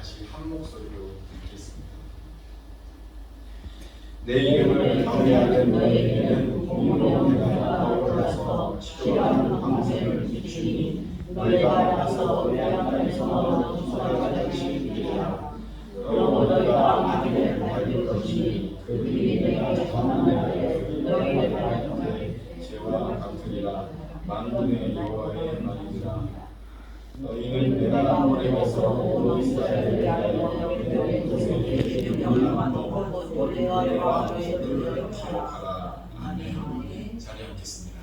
같이 한 목소리로 읽겠습니다. 내 이름을 경외하는 너희에게는 공의로운 해가 떠올라서 치료하는 방생을 비추니 너희가 알아서 외양간에서 나오는 소리가 같이 되리라. 그러므로 너희가 악인을 밟을 것이니 그 뒤에 내가 정한 날에 너희의 발통에 죄와 같으리라. 만군의 여호와의 말이니라. 너희는 내가 보내어서 온 이스라엘을 위하여 기도의 곳에 영원한 원래와 너희의 눈을 기록하라. 아멘. 자리에 앉겠습니다.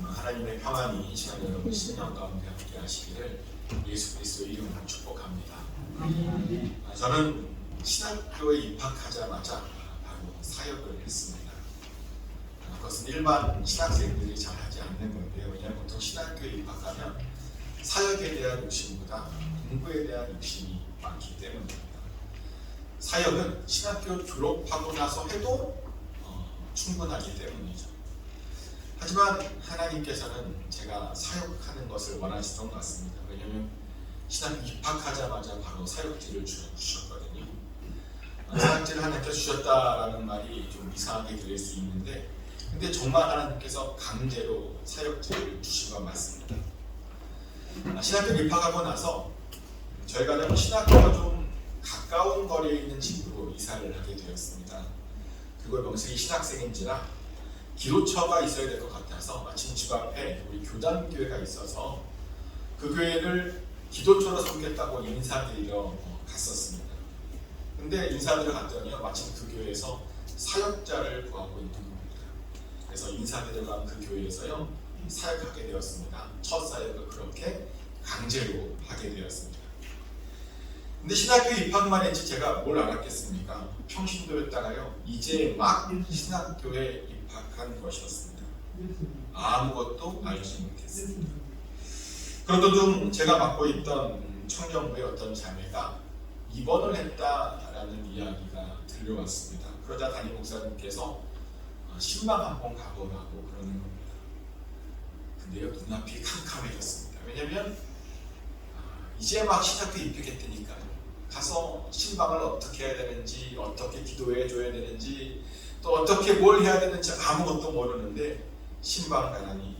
하나님의 평안이 이 시간 여러분 신령 가운데 함께 하시기를 예수 그리스도의 이름으로 축복합니다. 저는 신학교에 입학하자마자 바로 사역을 했습니다. 그것은 일반 신학생들이 잘 하지 않는 건데요. 왜냐하면 보통 신학교에 입학하면 사역에 대한 욕심보다 공부에 대한 욕심이 많기 때문입니다. 사역은 신학교 졸업하고 나서 해도 충분하기 때문이죠. 하지만 하나님께서는 제가 사역하는 것을 원하시던 것 같습니다. 왜냐하면 신학교 입학하자마자 바로 사역지를 주셨거든요. 사역지를 하나님께서 주셨다라는 말이 좀 이상하게 들릴 수 있는데 근데 정말 하나님께서 강제로 사역지를 주신 건 맞습니다. 신학교 입학하고 나서 저희 가정은 신학교가 좀 가까운 거리에 있는 집으로 이사를 하게 되었습니다. 그걸 명색이 신학생인지라 기도처가 있어야 될 것 같아서 마침 집 앞에 우리 교단교회가 있어서 그 교회를 기도처로 섬겼다고 인사드리러 갔었습니다. 근데 인사드리러 갔더니 마침 그 교회에서 사역자를 구하고 있는 겁니다. 그래서 인사드리러 간 그 교회에서요 사역하게 되었습니다. 첫 사역을 그렇게 강제로 하게 되었습니다. 근데 신학교 입학만 했지 제가 뭘 알았겠습니까? 평신도였다가요 이제 막 신학교에 입학한 것이었습니다. 아무것도 알지 못했습니다. 그러던 중 제가 맡고 있던 청년부의 어떤 자매가 입원을 했다라는 이야기가 들려왔습니다. 그러자 담임 목사님께서 신방 한번 가보라고 그러는 겁니다. 근데요 눈앞이 캄캄해졌습니다. 왜냐하면 이제 막 신학교 입학했다니까요. 가서 신방을 어떻게 해야 되는지, 어떻게 기도해 줘야 되는지, 또 어떻게 뭘 해야 되는지 아무것도 모르는데 신방 가라니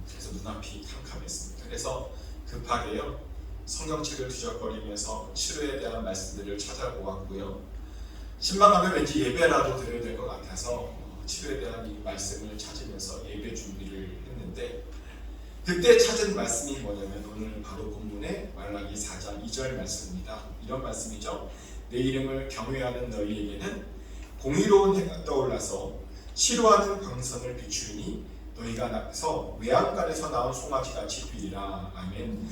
그래서 눈앞이 캄캄했습니다. 그래서 급하게요 성경책을 뒤적거리면서 치료에 대한 말씀들을 찾아보았고요. 신방 가면 왠지 예배라도 드려야 될 것 같아서 치료에 대한 이 말씀을 찾으면서 예배 준비를 했는데 그때 찾은 말씀이 뭐냐면 오늘 바로 본문의 말라기 4장 2절 말씀입니다. 이런 말씀이죠. 내 이름을 경외하는 너희에게는 공의로운 해가 떠올라서 치료하는 광선을 비추니 너희가 나서 외양간에서 나온 송아지같이 되리라. 아멘.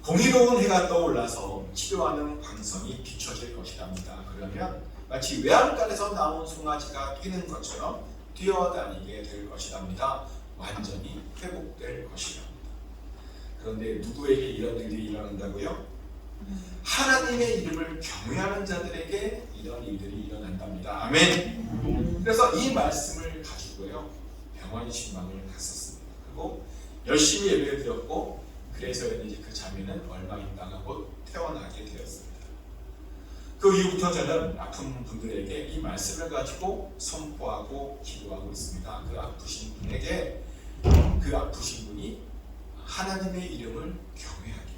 공의로운 해가 떠올라서 치료하는 광선이 비춰질 것이랍니다. 그러면 마치 외양간에서 나온 송아지가 뛰는 것처럼 뛰어다니게 될 것이랍니다. 완전히 회복될 것이랍니다. 그런데 누구에게 이런 일이 일어난다고요? 하나님의 이름을 경외하는 자들에게 이런 일들이 일어난답니다. 아멘. 그래서 이 말씀을 가지고요 병원 신방을 갔었습니다. 그리고 열심히 예배를 드렸고 그래서 이제 그 자매는 얼마 있다가 곧 퇴원하게 되었습니다. 그 이후부터 저는 아픈 분들에게 이 말씀을 가지고 선포하고 기도하고 있습니다. 그 아프신 분에게 그 아프신 분이 하나님의 이름을 경외하기를.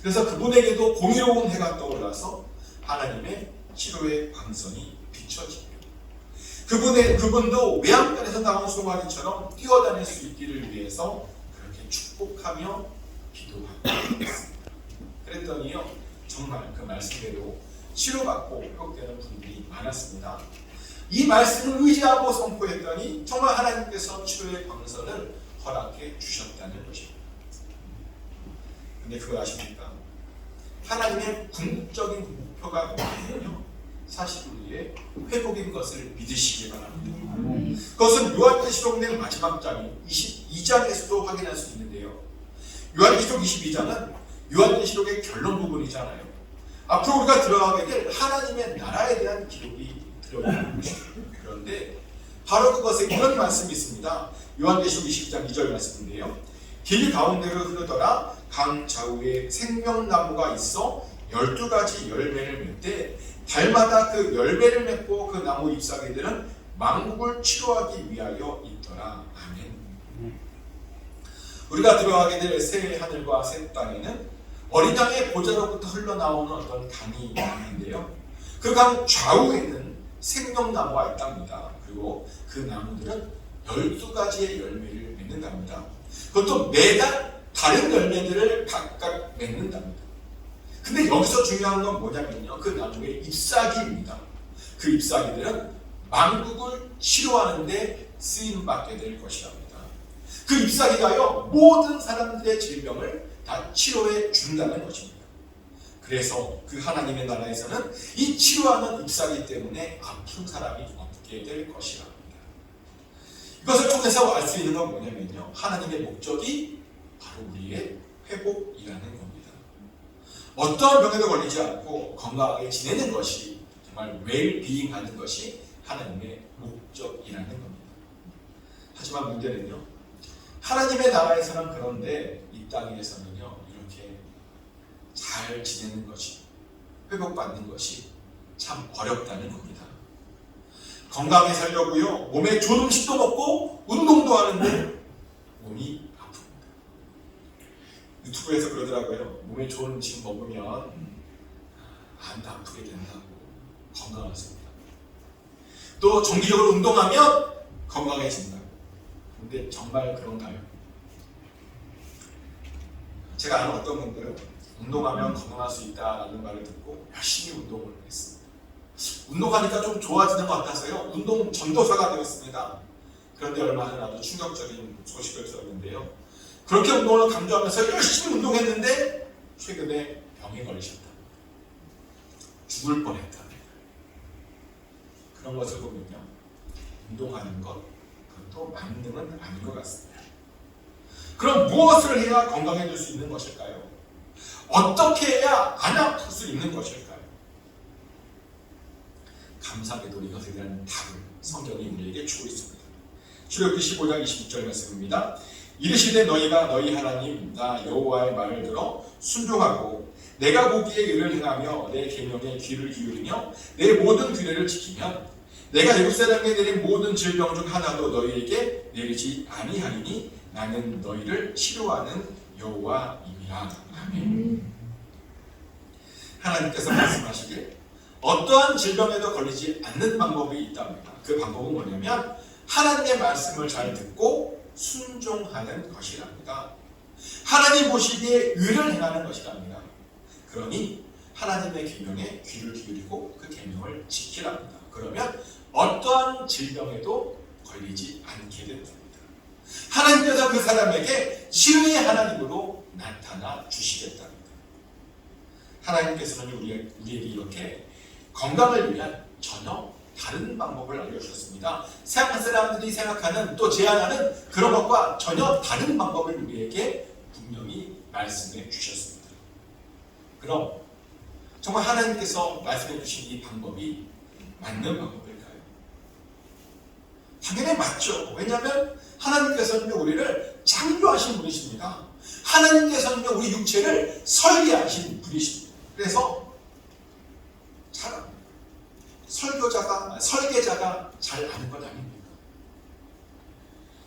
그래서 그분에게도 공의로운 해가 떠올라서 하나님의 치료의 광선이 비춰지기를. 그분도 외양간에서 나온 송아지처럼 뛰어다닐 수 있기를 위해서 그렇게 축복하며 기도하고 있습니다. 그랬더니요 정말 그 말씀대로 치료받고 회복되는 분들이 많았습니다. 이 말씀을 의지하고 선포했더니 정말 하나님께서 치료의 광선을 허락해 주셨다는 것입니다. 근데 그거 아십니까? 하나님의 궁극적인 목표가 뭐냐면요 사실 우리의 회복인 것을 믿으시기 바랍니다. 그것은 요한계시록 내 마지막 장인 22장에서도 확인할 수 있는데요. 요한계시록 22장은 요한계시록의 결론 부분이잖아요. 앞으로 우리가 들어가게 될 하나님의 나라에 대한 기록이 들어있는 것입니다. 그런데 바로 그것에 이런 말씀이 있습니다. 요한계시록 22장 2절 말씀인데요. 길 가운데로 흐르더라. 강 좌우에 생명나무가 있어 12가지 열매를 맺되 달마다 그 열매를 맺고 그 나무 잎사귀들은 만국을 치료하기 위하여 있더라. 아멘. 우리가 들어가게 될 새 하늘과 새 땅에는 어린 양의 보좌로부터 흘러나오는 어떤 강이 있는데요. 그 강 좌우에는 생명나무가 있답니다. 그리고 그 나무들은 12가지의 열매를 맺는답니다. 그것도 매달 다른 열매들을 각각 맺는답니다. 근데 여기서 중요한 건 뭐냐면요. 그 나무의 잎사귀입니다. 그 잎사귀들은 만국을 치료하는 데 쓰임받게 될 것이랍니다. 그 잎사귀가요, 모든 사람들의 질병을 다 치료해 준다는 것입니다. 그래서 그 하나님의 나라에서는 이 치료하는 잎사귀 때문에 아픈 사람이 없게 될 것이랍니다. 이것을 통해서 알 수 있는 건 뭐냐면요. 하나님의 목적이 바로 우리의 회복이라는 겁니다. 어떠한 병에도 걸리지 않고 건강하게 지내는 것이 정말 웰비잉 하는 것이 하나님의 목적이라는 겁니다. 하지만 문제는요. 하나님의 나라에서는 그런데 이 땅에서는요. 이렇게 잘 지내는 것이 회복받는 것이 참 어렵다는 겁니다. 건강하게 살려고요. 몸에 좋은 음식도 먹고 운동도 하는데 몸이 아픕니다. 유튜브에서 그러더라고요. 몸에 좋은 음식 먹으면 안 아프게 된다고 건강하십니다. 또 정기적으로 운동하면 건강해진다고. 근데 정말 그런가요? 제가 아는 어떤 분들은 운동하면 건강할 수 있다라는 말을 듣고 열심히 운동을 했습니다. 운동하니까 좀 좋아지는 것 같아서요. 운동 전도사가 되었습니다. 그런데 얼마 전에 아주 충격적인 소식을 들었는데요. 그렇게 운동을 강조하면서 열심히 운동했는데 최근에 병에 걸리셨다. 죽을 뻔했다. 그런 것을 보면요. 운동하는 것, 그것도 만능은 아닌 것 같습니다. 그럼 무엇을 해야 건강해질 수 있는 것일까요? 어떻게 해야 안 아플 수 있는 것일까요? 감사하게도 이것에 대한 답을 성경이 우리에게 주고 있습니다. 출애굽기 15장 26절 말씀입니다. 이르시되 너희가 너희 하나님 나 여호와의 말을 들어 순종하고 내가 보기에 의를 행하며 내 계명에 귀를 기울이며 내 모든 규례를 지키면 내가 애굽 사람에게 내린 모든 질병 중 하나도 너희에게 내리지 아니하리니 나는 너희를 치료하는 여호와임이라. 아멘. 하나님께서 말씀하시길 어떠한 질병에도 걸리지 않는 방법이 있답니다. 그 방법은 뭐냐면 하나님의 말씀을 잘 듣고 순종하는 것이랍니다. 하나님 보시기에 의를 행하는 것이랍니다. 그러니 하나님의 계명에 귀를 기울이고 그 계명을 지키랍니다. 그러면 어떠한 질병에도 걸리지 않게 됩니다. 하나님께서 그 사람에게 치료의 하나님으로 나타나 주시겠답니다. 하나님께서는 우리에게 이렇게 건강을 위한 전혀 다른 방법을 알려주셨습니다. 세상 사람들이 생각하는 또 제안하는 그런 것과 전혀 다른 방법을 우리에게 분명히 말씀해 주셨습니다. 그럼 정말 하나님께서 말씀해 주신 이 방법이 맞는 방법일까요? 당연히 맞죠. 왜냐하면 하나님께서는 우리를 창조하신 분이십니다. 하나님께서는 우리 육체를 설계하신 분이십니다. 그래서 설계자가 잘 아는 것 아닙니까?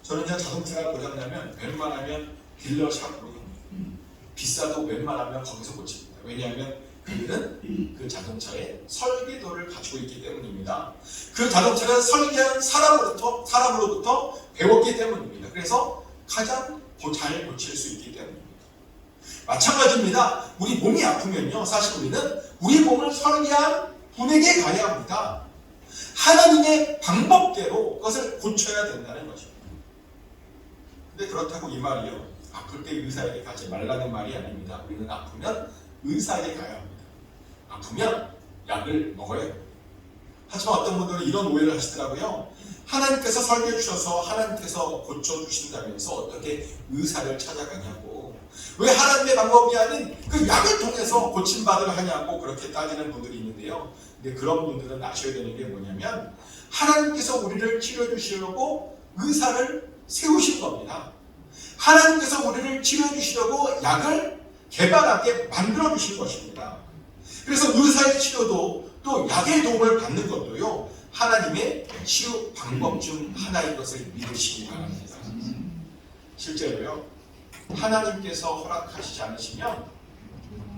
저는 자동차가 고장나면 웬만하면 딜러샵으로 갑니다. 비싸도 웬만하면 거기서 고칩니다. 왜냐하면 그들은 그 자동차의 설계도를 가지고 있기 때문입니다. 그 자동차를 설계한 사람으로부터 배웠기 때문입니다. 그래서 가장 잘 고칠 수 있기 때문입니다. 마찬가지입니다. 우리 몸이 아프면요, 사실 우리는 우리 몸을 설계한 분에게 가야 합니다. 하나님의 방법대로 그것을 고쳐야 된다는 것입니다. 근데 그렇다고 이 말이요, 아플 때 의사에게 가지 말라는 말이 아닙니다. 우리는 아프면 의사에게 가야 합니다. 아프면 약을 먹어야 합니다. 하지만 어떤 분들은 이런 오해를 하시더라고요. 하나님께서 설계해 주셔서 하나님께서 고쳐주신다면서 어떻게 의사를 찾아가냐고, 왜 하나님의 방법이 아닌 그 약을 통해서 고침받으려 하냐고 그렇게 따지는 분들이 있는데요. 근데 그런 분들은 아셔야 되는 게 뭐냐면 하나님께서 우리를 치료해 주시려고 의사를 세우신 겁니다. 하나님께서 우리를 치료해 주시려고 약을 개발하게 만들어 주신 것입니다. 그래서 의사의 치료도 또 약의 도움을 받는 것도요, 하나님의 치유 방법 중 하나인 것을 믿으시기 바랍니다. 실제로요, 하나님께서 허락하시지 않으시면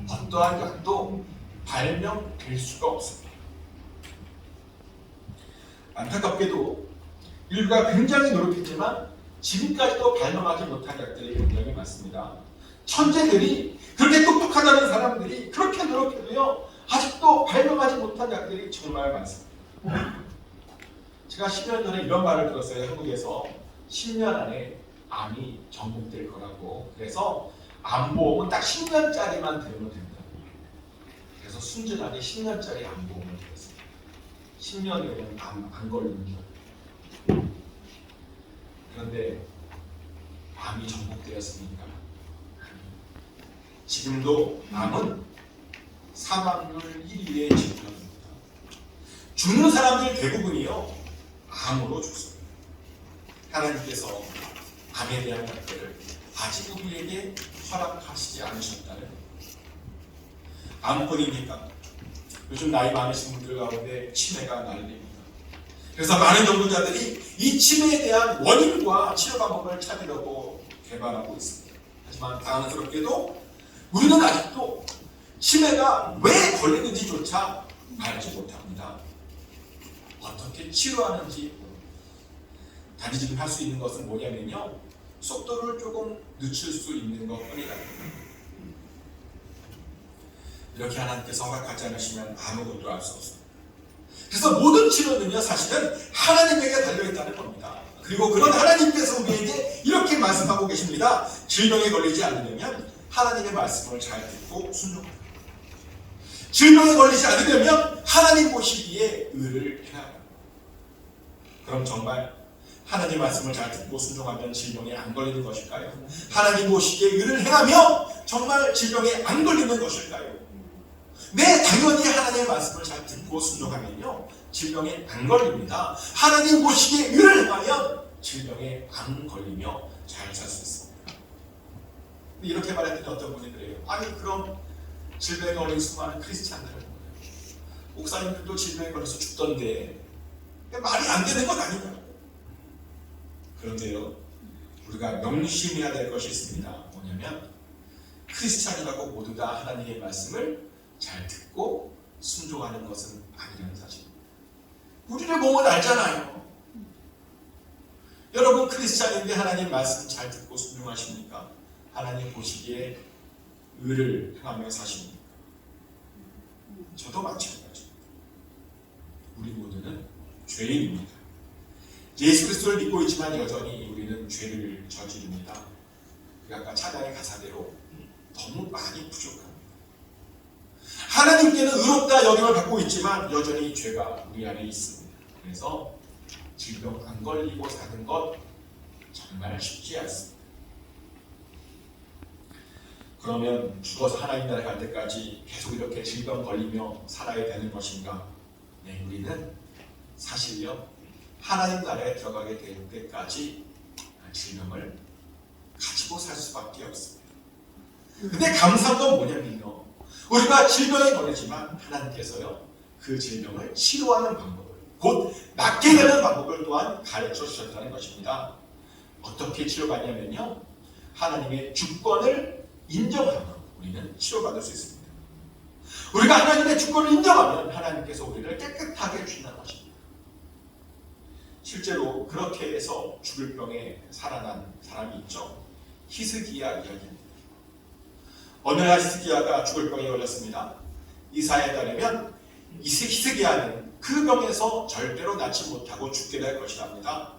어떠한 약도 발명될 수가 없습니다. 안타깝게도 인류가 굉장히 노력했지만 지금까지도 발명하지 못한 약들이 굉장히 많습니다. 천재들이, 그렇게 똑똑하다는 사람들이 그렇게 노력해도요, 아직도 발명하지 못한 약들이 정말 많습니다. 제가 10년 전에 이런 말을 들었어요. 한국에서 10년 안에 암이 정복될 거라고. 그래서 암보험은 딱 10년짜리만 들으면 된다. 그래서 순진하게 10년짜리 암보험을 들었어요. 10년이면 안 걸리는 거예요. 그런데 암이 정복되었습니까? 지금도 암은 사망률 1위의 질병입니다. 죽는 사람들 대부분이요, 암으로 죽습니다. 하나님께서 암에 대한 약들을 아직 우리에게 허락하시지 않으셨다는 거예요. 암뿐입니까? 요즘 나이 많으신 분들 가운데 치매가 난립니다. 그래서 많은 연구자들이 이 치매에 대한 원인과 치료 방법을 찾으려고 개발하고 있습니다. 하지만 당황스럽게도 우리는 아직도 치매가 왜 걸리는지조차 알지 못합니다. 어떻게 치료하는지 단지 지금 할 수 있는 것은 뭐냐면요, 속도를 조금 늦출 수 있는 것뿐이다. 이렇게 하나님께서 허락하지 않으시면 아무것도 할 수 없습니다. 그래서 모든 치료는요, 사실은 하나님에게 달려있다는 겁니다. 그리고 그런 하나님께서 우리에게 이렇게 말씀하고 계십니다. 질병에 걸리지 않으려면 하나님의 말씀을 잘 듣고 순종하라. 질병에 걸리지 않으려면 하나님 보시기에 의를 행하라. 그럼 정말 하나님 말씀을 잘 듣고 순종하면 질병에 안 걸리는 것일까요? 하나님 보시기에 의를 행하며 정말 질병에 안 걸리는 것일까요? 네, 당연히 하나님의 말씀을 잘 듣고 순종하면요, 질병에 안 걸립니다. 하나님 보시기에 의를 행하면 질병에 안 걸리며 잘 살 수 있습니다. 이렇게 말했더니 어떤 분이 그래요. 아니, 그럼 질병에 걸린 수많은 크리스찬들은 목사님들도 질병에 걸려서 죽던데 말이 안 되는 것 아닌가요? 그런데요, 우리가 명심해야 될 것이 있습니다. 뭐냐면 크리스찬이라고 모두 다 하나님의 말씀을 잘 듣고 순종하는 것은 아니라는 사실입니다. 우리를 보면 알잖아요. 여러분 크리스찬인데 하나님 말씀 잘 듣고 순종하십니까? 하나님 보시기에 의를 행하며 사십니까? 저도 마찬가지입니다. 우리 모두는 죄인입니다. 예수 그리스도를 믿고 있지만 여전히 우리는 죄를 저지릅니다. 아까 찬양의 가사대로 너무 많이 부족합니다. 하나님께는 의롭다 여김을 받고 있지만 여전히 죄가 우리 안에 있습니다. 그래서 질병 안 걸리고 사는 것 정말 쉽지 않습니다. 그러면 죽어서 하나님 나라에 갈 때까지 계속 이렇게 질병 걸리며 살아야 되는 것인가? 네, 우리는 사실요, 하나님 나라에 들어가게 될 때까지 질병을 가지고 살 수밖에 없습니다. 근데 감사한 건 뭐냐면요, 우리가 질병에 걸리지만 하나님께서요, 그 질병을 치료하는 방법을, 곧 낫게 되는 방법을 또한 가르쳐 주셨다는 것입니다. 어떻게 치료받냐면요, 하나님의 주권을 인정하면 우리는 치료받을 수 있습니다. 우리가 하나님의 주권을 인정하면 하나님께서 우리를 깨끗하게 해주신다는 것입니다. 실제로 그렇게 해서 죽을 병에 살아난 사람이 있죠. 히스기야 이야기입니다. 어느 날 히스기야가 죽을 병에 걸렸습니다. 이사야에 따르면 히스기야는 그 병에서 절대로 낫지 못하고 죽게 될 것이랍니다.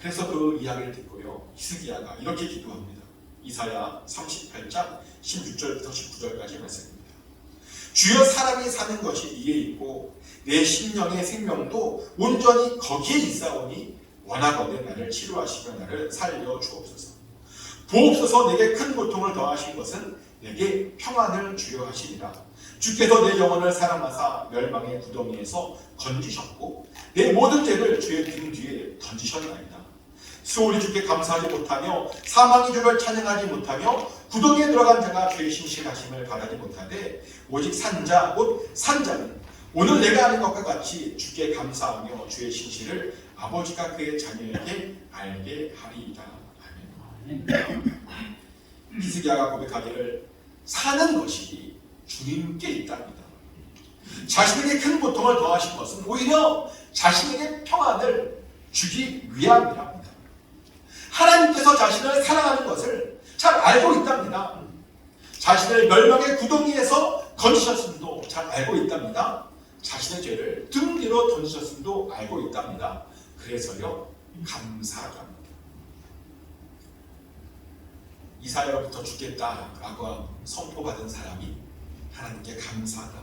그래서 그 이야기를 듣고요, 히스기야가 이렇게 기도합니다. 이사야 38장 16절부터 19절까지 말씀입니다. 주여, 사람이 사는 것이 이에 있고 내 심령의 생명도 온전히 거기에 있사오니 원하거든 나를 치료하시며 나를 살려 주옵소서. 보옵소서. 내게 큰 고통을 더하신 것은 내게 평안을 주려 하시리라. 주께서 내 영혼을 사랑하사 멸망의 구덩이에서 건지셨고 내 모든 죄를 주의 등 뒤에 던지셨나이다. 수월이 주께 감사하지 못하며 사망이 주를 찬양하지 못하며 구덩이에 들어간 자가 죄의 신실하심을 바라지 못하되 오직 산자 곧 산자는 오늘 내가 하는 것과 같이 주께 감사하며 주의 신실을 아버지가 그의 자녀에게 알게 하리이다. 아멘. 히스기야가 고백하기를 사는 것이 주님께 있답니다. 자신에게 큰 고통을 더하신 것은 오히려 자신에게 평안을 주기 위함이랍니다. 하나님께서 자신을 사랑하는 것을 잘 알고 있답니다. 자신을 멸망의 구덩이에서 건지셨음도 잘 알고 있답니다. 자신의 죄를 등 뒤로 던지셨음도 알고 있답니다. 그래서요 감사합니다. 이사야로부터 죽겠다라고 선포받은 사람이 하나님께 감사하다.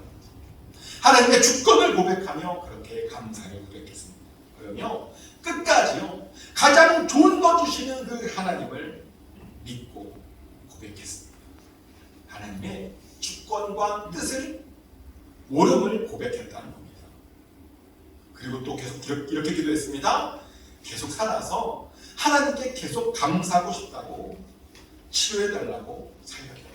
하나님의 주권을 고백하며 그렇게 감사를 고백했습니다. 그러며 끝까지요 가장 좋은 것 주시는 그 하나님을 믿고 고백했습니다. 하나님의 주권과 뜻을 옳음을 고백했다는 겁니다. 그리고 또 계속 이렇게 기도했습니다. 계속 살아서 하나님께 계속 감사하고 싶다고 치료해달라고 살려달라고.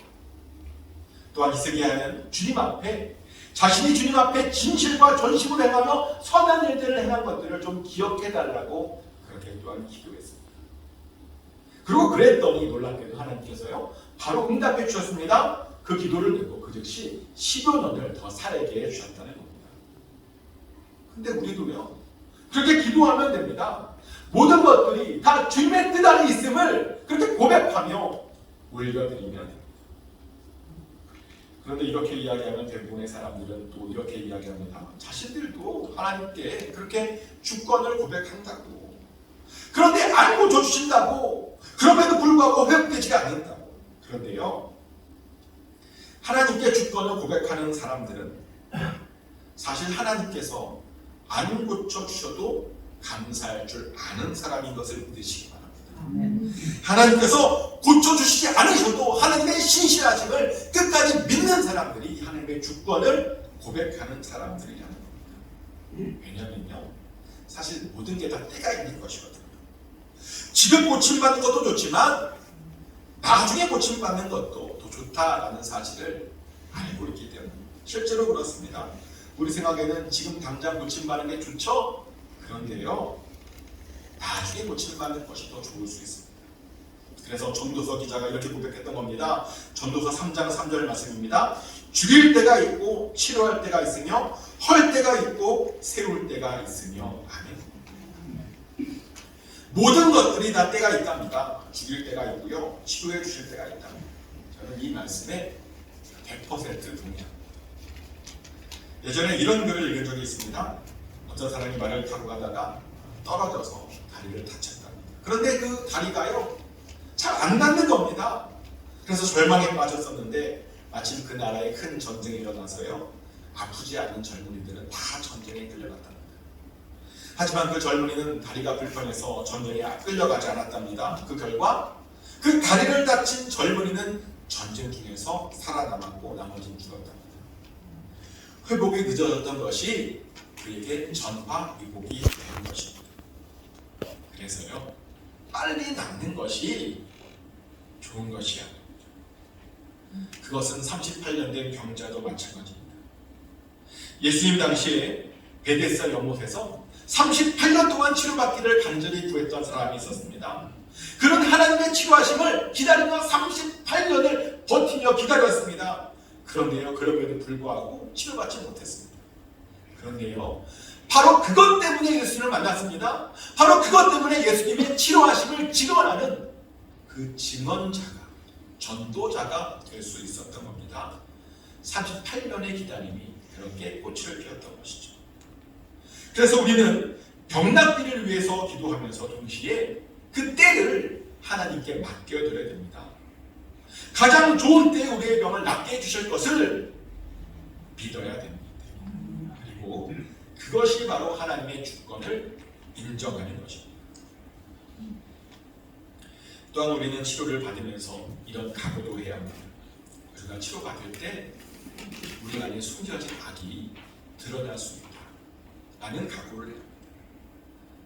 또한 히스기야는 주님 앞에 자신이 주님 앞에 진실과 전심으로 행하며 선한 일들을 행한 것들을 좀 기억해달라고 그렇게 또한 기도했습니다. 그리고 그랬더니 놀랍게도 하나님께서요 바로 응답해 주셨습니다. 그 기도를 듣고 그 즉시 10여 년을 더 살게 해주셨다는 겁니다. 근데 우리도요 그렇게 기도하면 됩니다. 모든 것들이 다 주님의 뜻 안에 있음을 그렇게 고백하며 올려드리면 됩니다. 그런데 이렇게 이야기하면 대부분의 사람들은 또 이렇게 이야기합니다. 자신들도 하나님께 그렇게 주권을 고백한다고, 그런데 안 고쳐주신다고, 그럼에도 불구하고 회복되지가 않는다고. 그런데요 하나님께 주권을 고백하는 사람들은 사실 하나님께서 안 고쳐주셔도 감사할 줄 아는 사람인 것을 믿으시기 바랍니다. 하나님께서 고쳐주시지 않으셔도 하나님의 신실하심을 끝까지 믿는 사람들이 하나님의 주권을 고백하는 사람들이라는 겁니다. 왜냐면요 사실 모든 게 다 때가 있는 것이거든요. 지금 고침받는 것도 좋지만 나중에 고침받는 것도 더 좋다라는 사실을 알고 있기 때문에 실제로 그렇습니다. 우리 생각에는 지금 당장 고침받는 게 좋죠? 그런데요 나중에 고침받는 것이 더 좋을 수 있습니다. 그래서 전도서 기자가 이렇게 고백했던 겁니다. 전도서 3장 3절 말씀입니다. 죽일 때가 있고 치료할 때가 있으며 헐 때가 있고 세울 때가 있으며. 아멘. 모든 것들이 다 때가 있답니다. 죽일 때가 있고요 치료해 주실 때가 있답니다. 저는 이 말씀에 100% 동의합니다. 예전에 이런 글을 읽은 적이 있습니다. 어떤 사람이 말을 타고 가다가 떨어져서 다리를 다쳤답니다. 그런데 그 다리가요 잘 안 낫는 겁니다. 그래서 절망에 빠졌었는데 마침 그 나라에 큰 전쟁이 일어나서요 아프지 않은 젊은이들은 다 전쟁에 끌려갔답니다. 하지만 그 젊은이는 다리가 불편해서 전쟁에 끌려가지 않았답니다. 그 결과 그 다리를 다친 젊은이는 전쟁 중에서 살아남았고 나머지는 죽었답니다. 회복이 늦어졌던 것이 그에게 전파위복이 되는 것입니다. 그래서요 빨리 낫는 것이 좋은 것이 아닙니다. 그것은 38년 된 병자도 마찬가지입니다. 예수님 당시에 베데스다 연못에서 38년 동안 치료받기를 간절히 구했던 사람이 있었습니다. 그런 하나님의 치료하심을 기다리며 38년을 버티며 기다렸습니다. 그런데요 그럼에도 불구하고 치료받지 못했습니다. 그런데요 바로 그것 때문에 예수님을 만났습니다. 바로 그것 때문에 예수님의 치료하심을 증언하는 그 증언자가, 전도자가 될 수 있었던 겁니다. 38년의 기다림이 그렇게 꽃을 피웠던 것이죠. 그래서 우리는 병낫기를 위해서 기도하면서 동시에 그 때를 하나님께 맡겨드려야 됩니다. 가장 좋은 때에 우리의 병을 낫게 해주실 것을 믿어야 됩니다. 그리고 그것이 바로 하나님의 주권을 인정하는 것입니다. 또한 우리는 치료를 받으면서 이런 각오도 해야 합니다. 우리가 치료받을 때 우리 안에 숨겨진 악이 드러날 수 있다 라는 각오를 해야 합니다.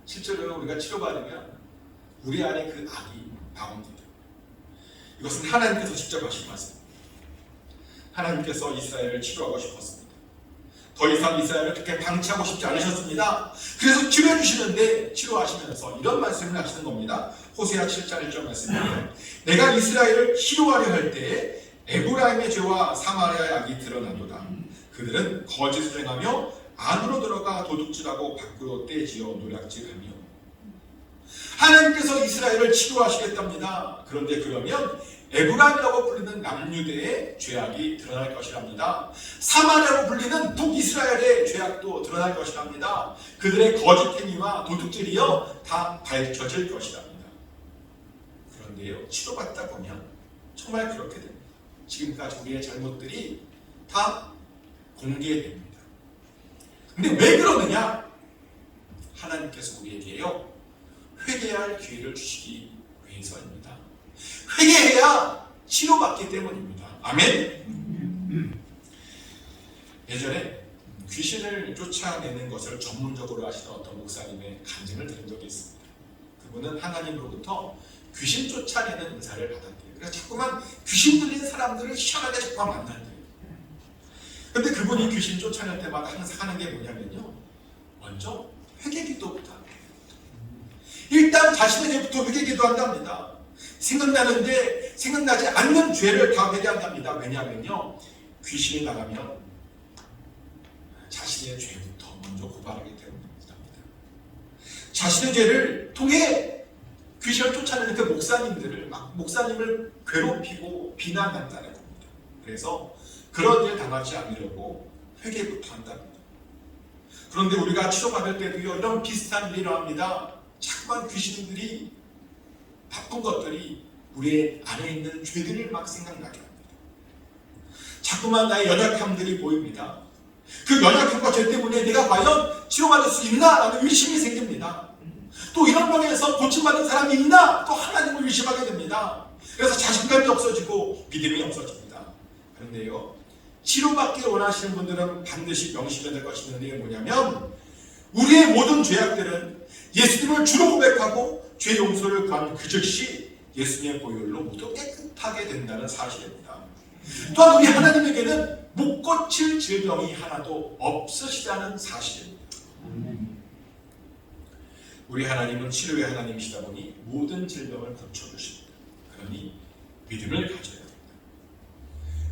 실제로 우리가 치료받으면 우리 안에 그 악이 나옵니다. 이것은 하나님께서 직접 하신 말씀입니다. 하나님께서 이스라엘을 치료하고 싶었습니다. 더 이상 이스라엘을 그렇게 방치하고 싶지 않으셨습니다. 그래서 치료해 주시는데 치료하시면서 이런 말씀을 하시는 겁니다. 호세아 7장 1절 말씀이에요. 내가 이스라엘을 치료하려 할 때에 에브라임의 죄와 사마리아의 악이 드러나도다. 그들은 거짓을 행하며 안으로 들어가 도둑질하고 밖으로 떼지어 노략질하며. 하나님께서 이스라엘을 치료하시겠답니다. 그런데 그러면 에브라임이라고 불리는 남유대의 죄악이 드러날 것이랍니다. 사마리아로 불리는 북이스라엘의 죄악도 드러날 것이랍니다. 그들의 거짓 행위와 도둑질이여 다 밝혀질 것이랍니다. 그런데요, 치료받다 보면 정말 그렇게 됩니다. 지금까지 우리의 잘못들이 다 공개됩니다. 근데 왜 그러느냐? 하나님께서 우리에게요, 회개할 기회를 주시기 위해서입니다. 회개해야 치료받기 때문입니다. 아멘. 예전에 귀신을 쫓아내는 것을 전문적으로 하시던 어떤 목사님의 간증을 들은 적이 있습니다. 그분은 하나님으로부터 귀신 쫓아내는 은사를 받았대요. 그래서 자꾸만 귀신 들린 사람들을 희한하게 자꾸만 만난대요. 근데 그분이 귀신 쫓아낼 때마다 항상 하는 게 뭐냐면요, 먼저 회개 기도부터 합니다. 일단 자신의 죄부터 회개 기도한답니다. 생각나는데 생각나지 않는 죄를 다 회개한답니다. 왜냐하면요, 귀신이 나가면 자신의 죄부터 먼저 고발하기 때문입니다. 자신의 죄를 통해 귀신을 쫓아내는 그 목사님을 괴롭히고 비난한다는 겁니다. 그래서 그런 일 당하지 않으려고 회개부터 한답니다. 그런데 우리가 치료받을 때도요, 이런 비슷한 일이 일어납니다. 자꾸만 귀신들이, 나쁜 것들이 우리 안에 있는 죄들을 막 생각나게 합니다. 자꾸만 나의 연약함들이 보입니다. 그 연약함과 죄 때문에 내가 과연 치료받을 수 있나? 라는 의심이 생깁니다. 또 이런 병에서 고침받은 사람이 있나? 또 하나님을 의심하게 됩니다. 그래서 자신감이 없어지고 믿음이 없어집니다. 그런데요, 치료받기를 원하시는 분들은 반드시 명심해야 될 것이 있는데, 뭐냐면 우리의 모든 죄악들은 예수님을 주로 고백하고 죄 용서를 구하는 그 즉시 예수님의 보혈로 모두 깨끗하게 된다는 사실입니다. 또한 우리 하나님에게는 못 고칠 질병이 하나도 없으시다는 사실입니다. 우리 하나님은 치료의 하나님이시다 보니 모든 질병을 고쳐주십니다. 그러니 믿음을 가져야 됩니다.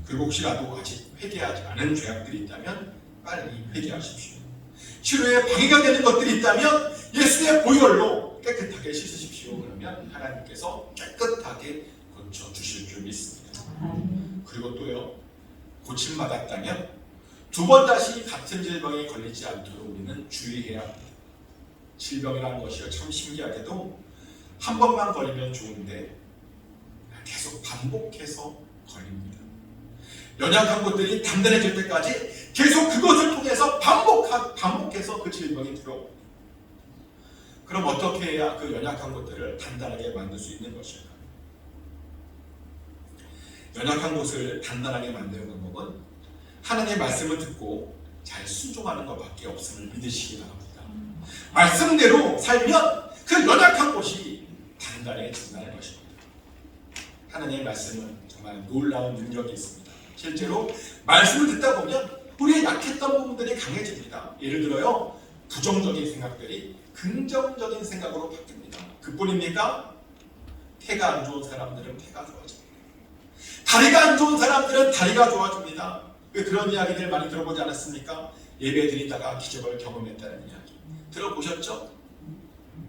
그리고 혹시라도 아직 회개하지 않은 죄악들이 있다면 빨리 회개하십시오. 치료에 방해가 되는 것들이 있다면 예수의 보혈로 깨끗하게 씻으십시오. 그러면 하나님께서 깨끗하게 고쳐주실 줄 믿습니다. 그리고 또요, 고침받았다면 두 번 다시 같은 질병에 걸리지 않도록 우리는 주의해야 합니다. 질병이라는 것이 참 신기하게도 한 번만 걸리면 좋은데 계속 반복해서 걸립니다. 연약한 것들이 단단해질 때까지 계속 그것을 통해서 반복해서 그 질병이 들어옵니다. 그럼 어떻게 해야 그 연약한 것들을 단단하게 만들 수 있는 것일까? 연약한 것을 단단하게 만드는 방법은 하나님의 말씀을 듣고 잘 순종하는 것밖에 없음을 믿으시기 바랍니다. 말씀대로 살면 그 연약한 곳이 단단해진다는 것입니다. 하나님의 말씀은 정말 놀라운 능력이 있습니다. 실제로 말씀을 듣다 보면 우리의 약했던 부분들이 강해집니다. 예를 들어요, 부정적인 생각들이 긍정적인 생각으로 바뀝니다. 그뿐입니까? 태가 안 좋은 사람들은 태가 좋아집니다. 다리가 안 좋은 사람들은 다리가 좋아집니다. 왜 그런 이야기들 많이 들어보지 않았습니까? 예배 드리다가 기적을 경험했다는 이야기 들어보셨죠?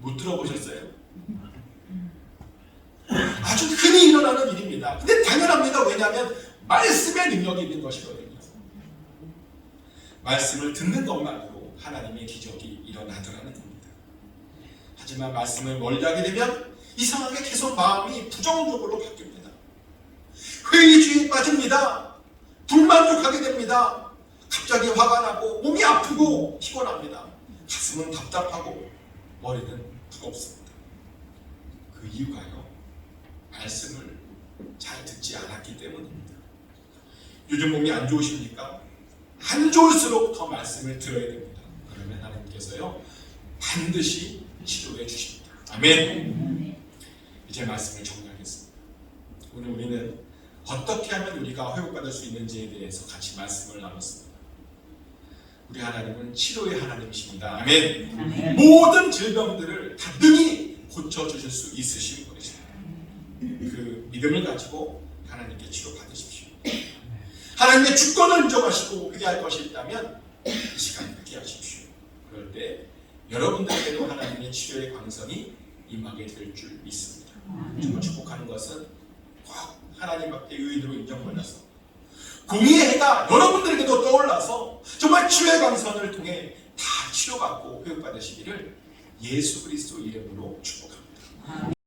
못 들어보셨어요? 아주 흔히 일어나는 일입니다. 근데 당연합니다. 왜냐하면 말씀의 능력이 있는 것이거든요. 말씀을 듣는 것만으로 하나님의 기적이 일어나더라는 겁니다. 하지만 말씀을 멀리하게 되면 이상하게 계속 마음이 부정적으로 바뀝니다. 회의주의에 빠집니다. 불만족하게 됩니다. 갑자기 화가 나고 몸이 아프고 피곤합니다. 가슴은 답답하고 머리는 무겁습니다. 그 이유가요, 말씀을 잘 듣지 않았기 때문입니다. 요즘 몸이 안 좋으십니까? 안 좋을수록 더 말씀을 들어야 됩니다. 그러면 하나님께서요, 반드시 치료해 주십니다. 아멘. 이제 말씀을 정리하겠습니다. 오늘 우리는 어떻게 하면 우리가 회복받을 수 있는지에 대해서 같이 말씀을 나눴습니다. 우리 하나님은 치료의 하나님이십니다. 아멘. 아멘. 모든 질병들을 다 능히 고쳐주실 수 있으신 분이십니다. 그 믿음을 가지고 하나님께 치료받으십시오. 하나님의 주권을 인정하시고 회개할 것이 있다면 이 시간에 회개하십시오. 그럴 때 여러분들에게도 하나님의 치료의 광선이 임하게 될 줄 믿습니다. 정말 축복하는 것은 꼭 하나님 앞에 의인으로 인정받아서 공의의 해가 여러분들에게도 떠올라서 정말 치료의 광선을 통해 다 치료받고 회복받으시기를 예수 그리스도 이름으로 축복합니다.